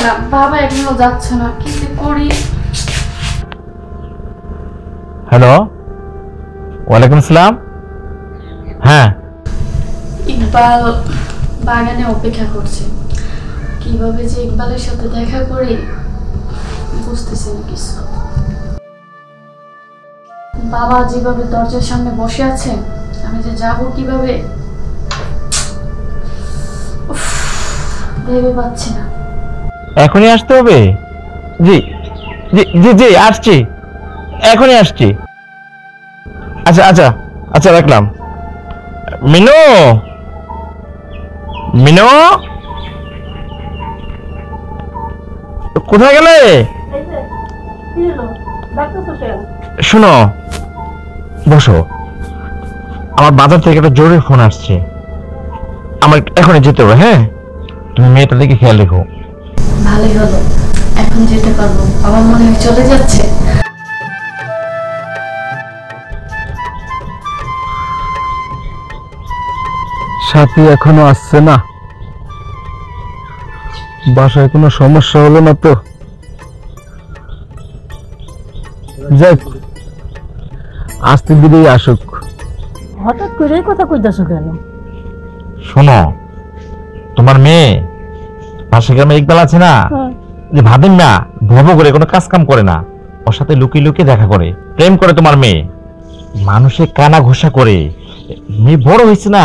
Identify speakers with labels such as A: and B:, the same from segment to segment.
A: না, বাবা এখনো যাচ্ছে না, কি যে করি।
B: হ্যালো, ওয়ালাইকুম আসসালাম। হ্যাঁ,
A: ইকবাল বাগানে অপেক্ষা করছে। কিভাবে যে ইকবালের সাথে দেখা করি বুঝতেছি না কিছু। বাবা যেভাবে দরজার সামনে বসে আছে, আমি যে যাবো কিভাবে ভেবে পাচ্ছি না।
B: এখনই আসতে হবে? জি জি জি জি, আসছি, এখনই আসছি। আচ্ছা আচ্ছা আচ্ছা, রাখলাম। মিনু, মিনু, কোথায় গেলে? শোনো, বসো। আমার বাজার থেকে একটা জরুরি ফোন আসছে, আমার এখনই যেতে হবে। হ্যাঁ, তুমি মেয়েটার দিকে খেয়াল রেখো।
A: ভালোই হলো, এখন যেতে পারবো। বাবা মনে হয় চলে যাচ্ছে।
C: সাথী এখনো আসছে না? বাসায় কোনো সমস্যা হলো না তো? যাক, আস্তে ধীরেই আসুক।
D: হঠাৎ করে কথা কইতাছো কেন?
B: শোনো, তোমার মেয়ে পাশে গ্রামে ইকবাল আছে না, যে ভাবেন না ভব করে কোনো কাজ কাম করে না, ওর সাথে লুকিয়ে লুকিয়ে দেখা করে, প্রেম করে তোমার মেয়ে। মানুষে কানা ঘোষা করে, মেয়ে বড় হয়েছে না,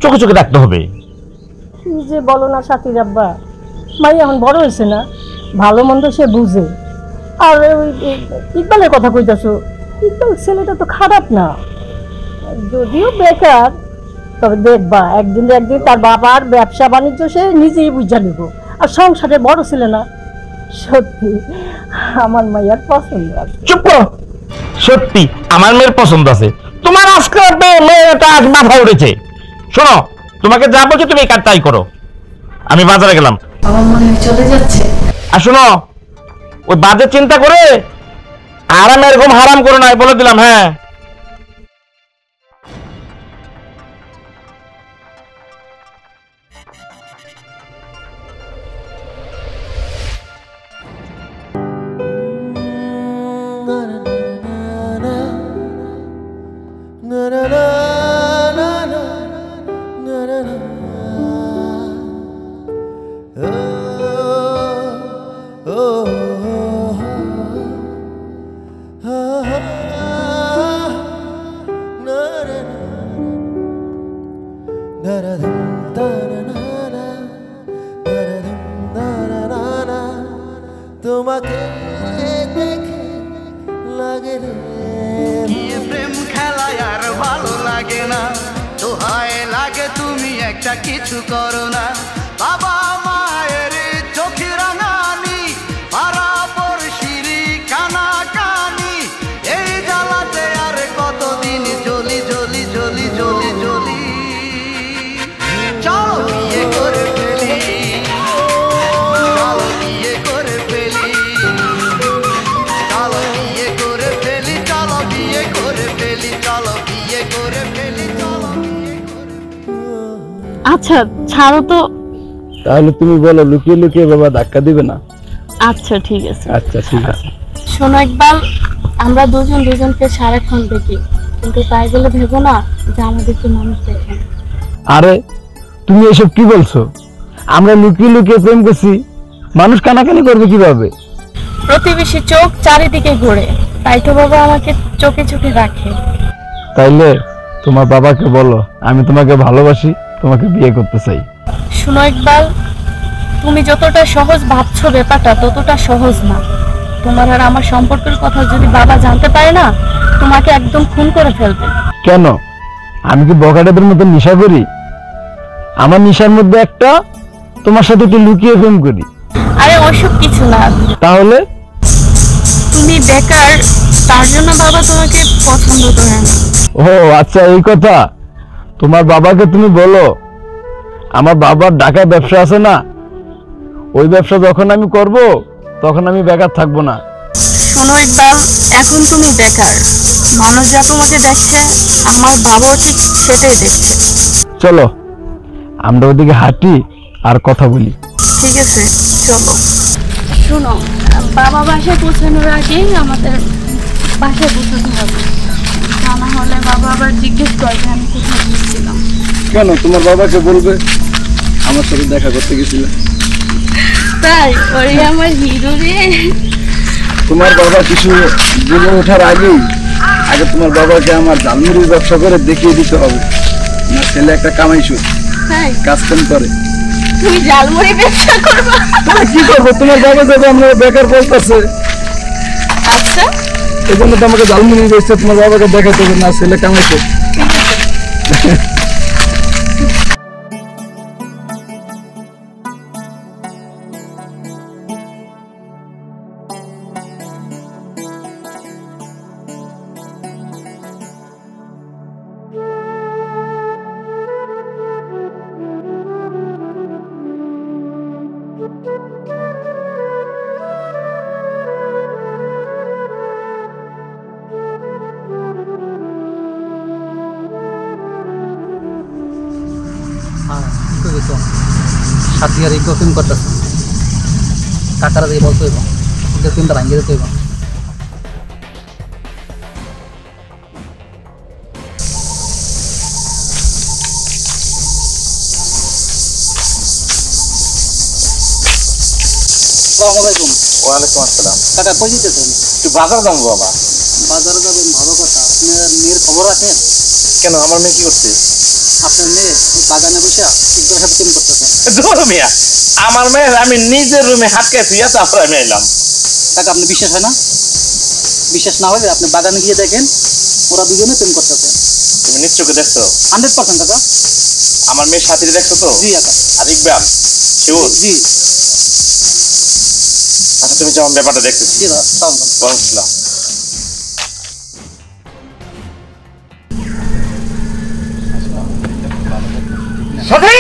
B: চোখে চোখে রাখতে হবে।
D: কি যে বলো না সাথীর আব্বা, মাই এখন বড় হয়েছে না, ভালো মন্দ সে বুঝে। আর ওই ইকবালের কথা কইতাছো, ইকবাল ছেলেটা তো খারাপ না, যদিও বেকার, তবে দেখবা একদিন একদিন তার বাবার ব্যবসা বাণিজ্য সে নিজেই বুঝা নিব। আর সংসারে বড় ছেলে না, সত্যি আমার মাইয়ার পছন্দ আছে।
B: চুপ করো, সত্যি আমার মেয়ের পছন্দ আছে। তোমার আজকে মেয়েটা আজ মাথা উঠেছে। শোনো, তোমাকে যা বলছে তুমি কাজ তাই করো। আমি বাজারে গেলাম।
A: বাবা মনে হয় চলে যাচ্ছে।
B: আর শোনো, ওই বাজে চিন্তা করে আরাম এরকম হারাম করো না, বলে দিলাম। হ্যাঁ,
E: তোমাকে দেখে লাগে রে প্রেম খেলায় আর ভালো লাগে না, দোহায় লাগে তুমি একটা কিছু করো না। বাবা মায়ের চোখে রাঙানি, পাড়া পড়শিরি কানা কানি, এই জ্বালাতে আর কতদিন জ্বলি জ্বলি জ্বলি জ্বলি জ্বলি। চলো বিয়ে করে ফেলি, চলো বিয়ে করে ফেলি, চলো বিয়ে করে ফেলি, চলো বিয়ে করে ফেলি, চলো বিয়ে করে ফেলি, চলো বিয়ে করে।
A: আচ্ছা ছাড়ো তো।
C: তাহলে তুমি বলো, লুকিয়ে লুকিয়ে বাবা ধাক্কা দিবে না?
A: আচ্ছা ঠিক আছে।
C: আচ্ছা ঠিক আছে।
A: শোনো ইকবাল, আমরা দুজন দুজনকে সারাক্ষণ দেখি, কিন্তু তাই বলে ভেবো না যে আমাদেরকে মানুষ দেখে।
C: আরে তুমি এসব কি বলছো? আমরা লুকিয়ে লুকিয়ে প্রেম করছি, মানুষ কানাকানি করবে কিভাবে?
A: প্রতিবেশী চোখ চারিদিকে ঘোরে, তাই তো বাবা আমাকে চোখে চোখে রাখে।
C: তাইলে তোমার বাবাকে বলো আমি তোমাকে ভালোবাসি, তোমাকে বিয়ে করতে চাই।
A: শোনো ইকবাল, তুমি যতটা সহজ ভাবছো ব্যাপারটা ততটা সহজ না। তোমার আর আমার সম্পর্কের কথা যদি বাবা জানতে পারে না, তোমাকে একদম খুন করে ফেলবে।
C: কেন? আমি কি বকাটাদের মতো নেশা করি? আমার নেশার মধ্যে একটা তোমার সাথে একটু লুকিয়ে প্রেম করি।
A: আরে ওসব কিছু না।
C: তাহলে
A: তুমি বেকার, তার জন্য বাবা তোমাকে পছন্দ করে না।
C: ও আচ্ছা, এই কথা। তোমার বাবাকে তুমি বলো আমার বাবার ঢাকায় ব্যবসা আছে না, ওই ব্যবসা যখন আমি করব তখন আমি বেকার থাকবো না।
A: শোনো ইকবাল, এখন তুমি বেকার, মানুষ যা তোমাকে দেখছে আমার বাবাও ঠিক সেটাই দেখছে।
C: চলো আমরা ওদিকে হাঁটি, আর কথা বলি।
A: ঠিক আছে চলো। শোনো, বাবা বাসায় পৌঁছানোর আগেই আমাদের বাসায় পৌঁছাতে হবে, তা না হলে বাবা আবার জিজ্ঞেস করবে আমি কোথায় গিয়েছিলাম।
C: কেন তোমার বাবাকে বলবে আমার সাথে দেখা করতে গেছিলে?
A: তাই ওরে আমার হিরো রে।
C: তোমার বাবা কিছু বলে ওঠার আগেই আগে তোমার বাবাকে আমার জালমুড়ির ব্যবসা করে দেখিয়ে দিতে হবে আমার ছেলে একটা কামাইশু,
A: তাই
C: কাজ কাম করে।
A: তুমি ঝালমুড়ি ব্যবসা করবা?
C: তুমি কি করবো? তোমার বাবা যাবে আমরা বেকার বলতেছে,
A: আচ্ছা
C: এই জন্য তো আমাকে জালমুড়ি বেচছে, তোমার বাবাকে দেখাতে হবে না ছেলে কামাইশু।
F: সাথী আর এই কোচিং করতেছে কাকারা দিয়ে বলতে হইব ওদের তিনটা ভাঙ্গিয়ে দিতে হইব। আসসালামাইকুম।
B: ওয়ালাইকুম আসসালাম।
F: কাকা কই যেতেছেন?
B: একটু বাজার যাবো বাবা।
F: বাজারে যাবেন ভালো কথা। আপনার মেয়ের খবর রাখেন?
B: কেন, আমার মেয়ে কি করছে?
F: আপনার মেয়ে ওই বাগানে বসে শিক্ষকের সাথে প্রেম করতেছে।
B: ধরো মিয়া, আমার মেয়ে আমি নিজের রুমে হাতকে তুই তারপরে আমি এলাম।
F: কাকা আপনি বিশ্বাস হয় না? বিশ্বাস না হলে আপনি বাগানে গিয়ে দেখেন ওরা দুজনে প্রেম করতেছে।
B: তুমি নিশ্চয়ই দেখছো?
F: 100% কাকা।
B: আমার মেয়ের সাথে দেখছো তো?
F: জি কাকা।
B: আর ইকবাল শিউর?
F: জি
B: আচ্ছা তুমি যখন ব্যাপারটা দেখতেছি
F: জি দাদা
B: বলছিলাম। সাথী,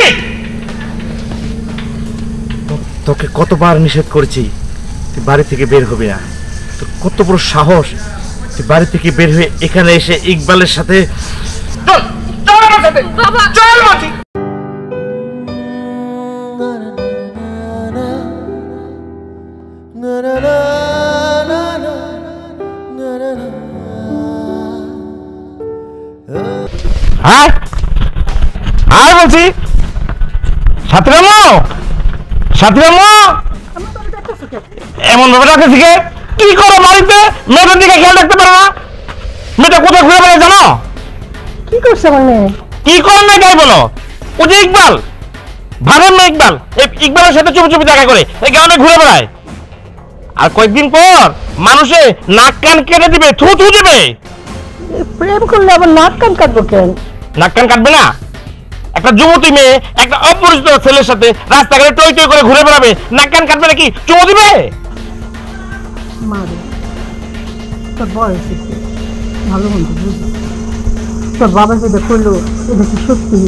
B: তোকে কতবার নিষেধ করেছি তুই বাড়ি থেকে বের হবি না। তোর কত বড় সাহস তুই বাড়ি থেকে বের হয়ে এখানে এসে ইকবালের সাথে চল চল আমার সাথে
A: বাবা
B: চল মাটি। হ্যাঁ আর বলছি সাথীরামো, সাথীরামো এমন ভাবে রাখে শিখে কি করো বাড়িতে? মেয়েটার দিকে খেয়াল রাখতে পারো না? মেয়েটা কোথায় ঘুরে বেড়ায় জানো?
D: কি করছে আমার মেয়ে?
B: কি করেন না তাই বলো। ও যে ইকবাল, ভাবেন না ইকবাল, এই ইকবালের সাথে চুপি চুপি দেখা করে এই গ্রামে ঘুরে বেড়ায়। আর কয়েকদিন পর মানুষে নাক কান কেটে দিবে, থু থু দিবে।
D: প্রেম করলে আবার নাক কান কাটবো কেন?
B: নাক কান কাটবে না? একটা যুবতী মেয়ে একটা অপরিচিত ছেলের সাথে রাস্তাঘাটে টই টই করে ঘুরে বেড়াবে, নাক কান কাটবে নাকি? চুমো দিবে?
D: মারে তোর বয়স হচ্ছে, ভালো মন্দ বুঝি। তোর বাবা যেটা করলো এটা কি সত্যি?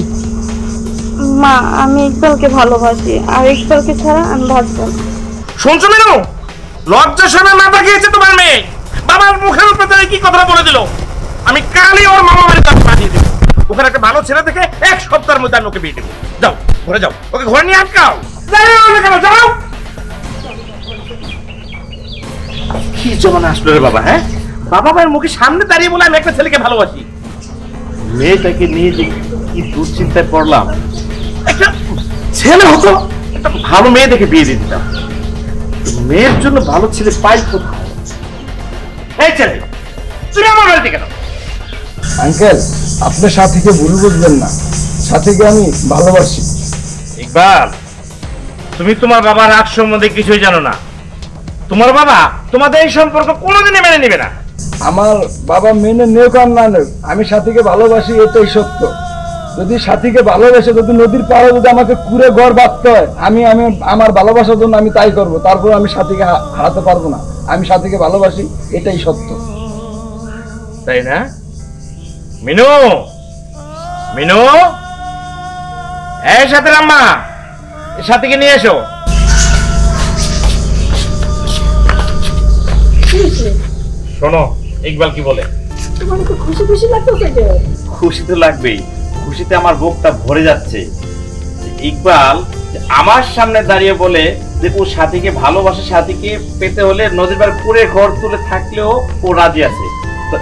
A: মা আমি ইকবালকে ভালোবাসি, আর ইকবালকে ছাড়া আমি বাঁচবো না।
B: শুনছো মেনু? লজ্জা শরমে মাথা খেয়েছে তোমার মেয়ে। বাবার মুখের উপরে কি কথা বলে দিল। আমি কালই ওর মামা বাড়িতে পাঠিয়ে দেবো। ওখানে একটা ভালো ছেলে দেখে 1 সপ্তাহের মধ্যে আমি ওকে বিয়ে দেবো। যাও ঘরে যাও, ওকে ঘরে নিয়ে আটকাও। যাও। কি জমানা আসলো রে বাবা? হ্যাঁ, বাবা মায়ের মুখের সামনে দাঁড়িয়ে বলে আমি একটা ছেলেকে ভালোবাসি। মেয়েটাকে নিয়ে যে কি দুশ্চিন্তায় পড়লাম। একটা ছেলে হতো একটা ভালো মেয়ে দেখে বিয়ে দিয়ে দিতাম। মেয়ের জন্য ভালো ছেলে পাই কোথায়? এই ছেলে তুমি আমার বাড়িতে কেন?
C: আঙ্কেল আপনার সাথীকে ভুল বুঝবেন না, সাথীকে আমি ভালোবাসি।
B: ইকবাল, তুমি তোমার বাবার রাগ সম্বন্ধে কিছুই জানো না। তোমার বাবা তোমাদের এই সম্পর্ক কোনোদিনই মেনে নেবে না।
C: আমার বাবা মেনে নেক আর না নেক, আমি সাথীকে ভালোবাসি, এটাই সত্য। যদি সাথীকে ভালোবাসে, যদি নদীর পাড়ে যদি আমাকে কুড়ে ঘর বাঁধতে হয়, আমি আমি আমার ভালোবাসার জন্য আমি তাই করব। তারপর আমি সাথীকে হারাতে পারবো না। আমি সাথীকে ভালোবাসি, এটাই সত্য।
B: তাই না? মিনু, মিনু, এই সাথে আম্মা, এই সাথীকে নিয়ে এসো। শোনো ইকবাল কি বলে।
D: তোমার কি খুশি খুশি লাগতেছে?
B: খুশি তো লাগবেই, খুশিতে আমার বুকটা ভরে যাচ্ছে। ইকবাল যে আমার সামনে দাঁড়িয়ে বলে যে ও সাথীকে ভালোবাসে, সাথীকে পেতে হলে নদীর পাড়ে পুরে ঘর তুলে থাকলেও ও রাজি আছে। তো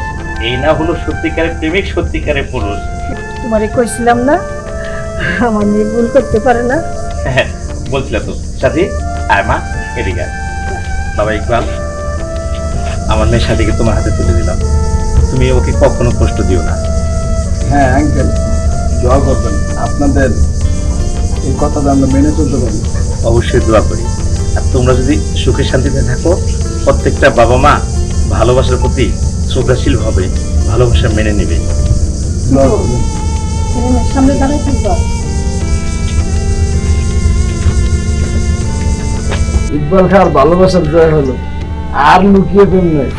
B: এই না হলো সত্যিকারের প্রেমিক, সত্যিকারের পুরুষ।
D: তোমারে কইছিলাম না আমার মেয়ে ভুল করতে পারে না।
B: হ্যাঁ, বলছিলাম তো সাথী। আয় মা, এদিকে আয়। বাবা ইকবাল, আমার মেয়ের সাথীকে তোমার হাতে তুলে দিলাম, তুমি ওকে কখনো কষ্ট দিও না।
C: হ্যাঁ আঙ্কেল, দোয়া করবেন আপনাদের এই কথাটা আমরা মেনে চলতে পারি।
B: অবশ্যই দোয়া করি। আর তোমরা যদি সুখে শান্তিতে থাকো, প্রত্যেকটা বাবা মা ভালোবাসার প্রতি শ্রদ্ধাশীল হবে, ভালোবাসা মেনে নেবে।
C: দোয়া করবেন।
D: সামনে দাঁড়াই থাকবা।
C: ইকবাল খার ভালোবাসার জয় হলো, আর লুকিয়ে প্রেম নয়,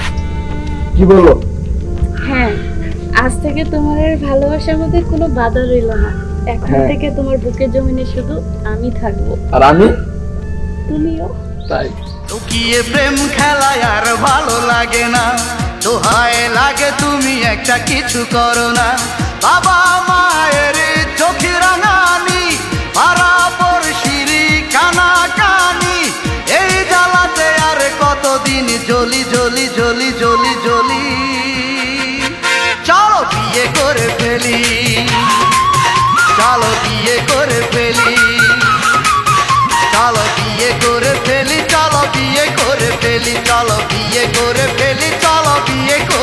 C: কি বলো?
A: হ্যাঁ, আজ থেকে তোমার আর ভালোবাসার মধ্যে কোনো বাধা রইল না। এখন
C: হ্যাঁ।
A: থেকে তোমার বুকের জমিনে শুধু আমি থাকবো,
C: আর আমি
A: তুমিও।
C: তাই
E: লুকিয়ে প্রেম খেলায় আর ভালো লাগে না, দোহায় লাগে তুমি একটা কিছু করো না। বাবা মায়ের চোখে রাঙানি, পাড়া পড়শিরি কানা কানি, এই জ্বালাতে আর কতদিন জ্বলি জ্বলি জ্বলি জ্বলি জ্বলি। চলো বিয়ে করে ফেলি, চলো বিয়ে করে ফেলি, চলো বিয়ে করে ফেলি, চলো বিয়ে করে ফেলি, চলো বিয়ে করে ফেলি, চলো বিয়ে করে